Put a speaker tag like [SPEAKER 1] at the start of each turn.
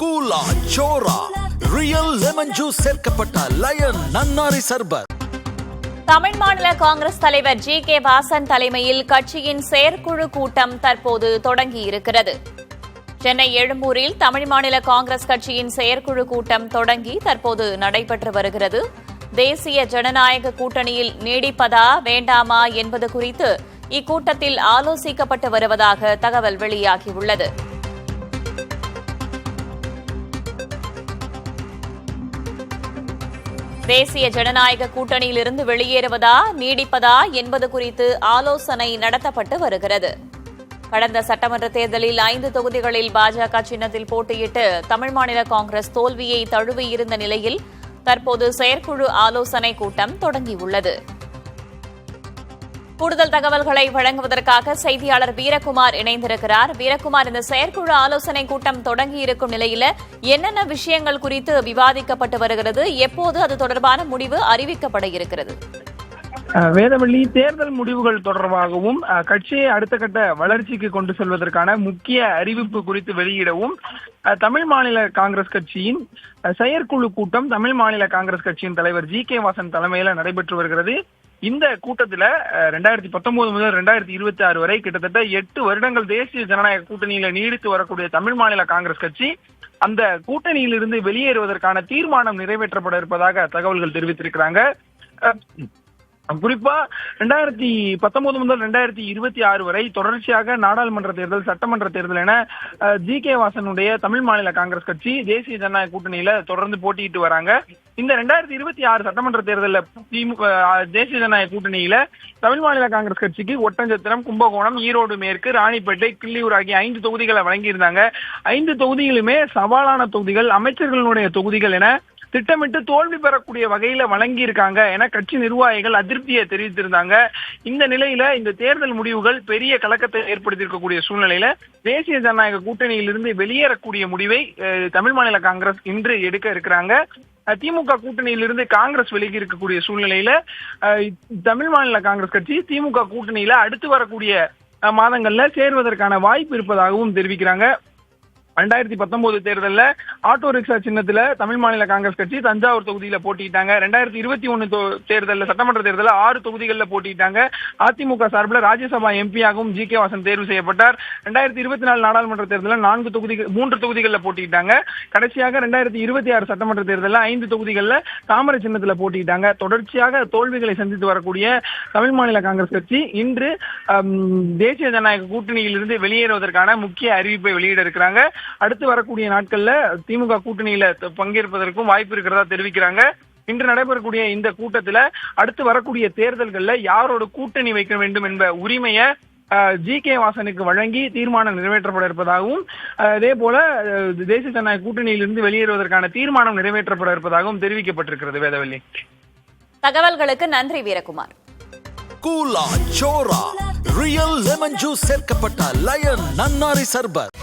[SPEAKER 1] கூலா சோரா real lemon juice சேர்க்கப்பட்ட line நன்னாரி சர்பத்.
[SPEAKER 2] தமிழ் மாநில காங்கிரஸ் தலைவர் ஜி.கே. வாசன் தலைமையில் கட்சியின் செயற்குழு கூட்டம் தற்போது தொடங்கியிருக்கிறது. சென்னை எழும்பூரில் தமிழ் மாநில காங்கிரஸ் கட்சியின் செயற்குழு கூட்டம் தொடங்கி தற்போது நடைபெற்று வருகிறது. தேசிய ஜனநாயக கூட்டணியில் நீடிப்பதா வேண்டாமா என்பது குறித்து இக்கூட்டத்தில் ஆலோசிக்கப்பட்டு வருவதாக தகவல் வெளியாகியுள்ளது. தேசிய ஜனநாயக கூட்டணியிலிருந்து வெளியேறுவதா நீடிப்பதா என்பது குறித்து ஆலோசனை நடத்தப்பட்டு வருகிறது. கடந்த சட்டமன்ற தேர்தலில் 5 தொகுதிகளில் பாஜக சின்னத்தில் போட்டியிட்டு தமிழ் மாநில காங்கிரஸ் தோல்வியை தழுவியிருந்த நிலையில் தற்போது செயற்குழு ஆலோசனை கூட்டம் தொடங்கியுள்ளது. கூடுதல் தகவல்களை வழங்குவதற்காக செய்தியாளர் வீரகுமார் இணைந்திருக்கிறார். வீரகுமார், இந்த செயற்குழு ஆலோசனை கூட்டம் தொடங்கியிருக்கும் நிலையில் என்னென்ன விஷயங்கள் குறித்து விவாதிக்கப்பட்டு வருகிறது, எப்போது அது தொடர்பான முடிவு அறிவிக்கப்பட இருக்கிறது?
[SPEAKER 3] வேதவள்ளி, தேர்தல் முடிவுகள் தொடர்பாகவும் கட்சியை அடுத்த கட்ட வளர்ச்சிக்கு கொண்டு செல்வதற்கான முக்கிய அறிவிப்பு குறித்து வெளியிடவும் தமிழ் மாநில காங்கிரஸ் கட்சியின் செயற்குழு கூட்டம் தமிழ் மாநில காங்கிரஸ் கட்சியின் தலைவர் ஜி.கே. வாசன் தலைமையில நடைபெற்று வருகிறது. இந்த கூட்டத்துல 2019 முதல் 2026 வரை கிட்டத்தட்ட 8 வருடங்கள் தேசிய ஜனநாயக கூட்டணியில நீடித்து வரக்கூடிய தமிழ் மாநில காங்கிரஸ் கட்சி அந்த கூட்டணியிலிருந்து வெளியேறுவதற்கான தீர்மானம் நிறைவேற்றப்பட இருப்பதாக தகவல்கள் தெரிவித்திருக்கிறாங்க. குறிப்பா 2019 முதல் 2026 வரை தொடர்ச்சியாக நாடாளுமன்ற தேர்தல், சட்டமன்ற தேர்தல் என ஜி.கே. வாசனுடைய தமிழ் மாநில காங்கிரஸ் கட்சி தேசிய ஜனநாயக கூட்டணியில தொடர்ந்து போட்டியிட்டு வராங்க. இந்த 2026 சட்டமன்ற தேர்தலில் தேசிய ஜனநாயக கூட்டணியில தமிழ் மாநில காங்கிரஸ் கட்சிக்கு ஒட்டஞ்சத்திரம், கும்பகோணம், ஈரோடு மேற்கு, ராணிப்பேட்டை, கிள்ளியூர் ஆகிய 5 தொகுதிகளை வழங்கியிருந்தாங்க. 5 தொகுதிகளுமே சவாலான தொகுதிகள், அமைச்சர்களுடைய தொகுதிகள் என திட்டமிட்டு தோல்வி பெறக்கூடிய வகையில வழங்கியிருக்காங்க என கட்சி நிர்வாகிகள் அதிருப்தியை தெரிவித்திருந்தாங்க. இந்த நிலையில இந்த தேர்தல் முடிவுகள் பெரிய கலக்கத்தை ஏற்படுத்தியிருக்கக்கூடிய சூழ்நிலையில தேசிய ஜனநாயக கூட்டணியிலிருந்து வெளியேறக்கூடிய முடிவை தமிழ் மாநில காங்கிரஸ் இன்று எடுக்க இருக்கிறாங்க. திமுக கூட்டணியிலிருந்து காங்கிரஸ் விலகி இருக்கக்கூடிய சூழ்நிலையில தமிழ் மாநில காங்கிரஸ் கட்சி திமுக கூட்டணியில அடுத்து வரக்கூடிய மாதங்கள்ல சேர்வதற்கான வாய்ப்பு இருப்பதாகவும் தெரிவிக்கிறாங்க. 2019 தேர்தலில் ஆட்டோ ரிக்ஷா சின்னத்துல தமிழ் மாநில காங்கிரஸ் கட்சி தஞ்சாவூர் தொகுதியில போட்டிட்டாங்க. 2021 தேர்தலில் சட்டமன்ற தேர்தலில் 6 தொகுதிகளில் போட்டிட்டாங்க. அதிமுக சார்பில் ராஜ்யசபா எம்பியாகவும் ஜி.கே. வாசன் தேர்வு செய்யப்பட்டார். 2024 நாடாளுமன்ற தேர்தலில் 3 தொகுதிகளில் போட்டிட்டாங்க. கடைசியாக 2026 சட்டமன்ற தேர்தலில் 5 தொகுதிகளில் தாமரை சின்னத்துல போட்டிட்டாங்க. தொடர்ச்சியாக தோல்விகளை சந்தித்து வரக்கூடிய தமிழ் மாநில காங்கிரஸ் கட்சி இன்று தேசிய ஜனநாயக கூட்டணியில் இருந்து வெளியேறுவதற்கான முக்கிய அறிவிப்பை வெளியிட இருக்கிறாங்க. அடுத்து வரக்கூடிய நாட்கள்ல திமுக கூட்டணியில பங்கேற்பதற்கும் வாய்ப்பு இருக்கிறதா தெரிவிக்கிறாங்க. இன்று நடைபெறக்கூடிய இந்த கூட்டத்துல அடுத்து வரக்கூடிய தேர்தல்கள்ல யாரோட கூட்டணி வைக்க வேண்டும் என்ற உரிமையை ஜி.கே. வாசனுக்கு வழங்கி தீர்மானம் நிறைவேற்றப்பட இருப்பதாகவும், அதே போல தேசிய ஜனநாயக கூட்டணியிலிருந்து வெளியேறுவதற்கான தீர்மானம் நிறைவேற்றப்பட இருப்பதாகவும் தெரிவிக்கப்பட்டிருக்கிறது. வேதவள்ளி,
[SPEAKER 2] தகவல்களுக்கு நன்றி வீரகுமார்.
[SPEAKER 1] கூலா சோரா ரியல் லெமன் ஜூஸ் சேர்க்கப்பட்ட லயன் நன்னாரி சர்பத்.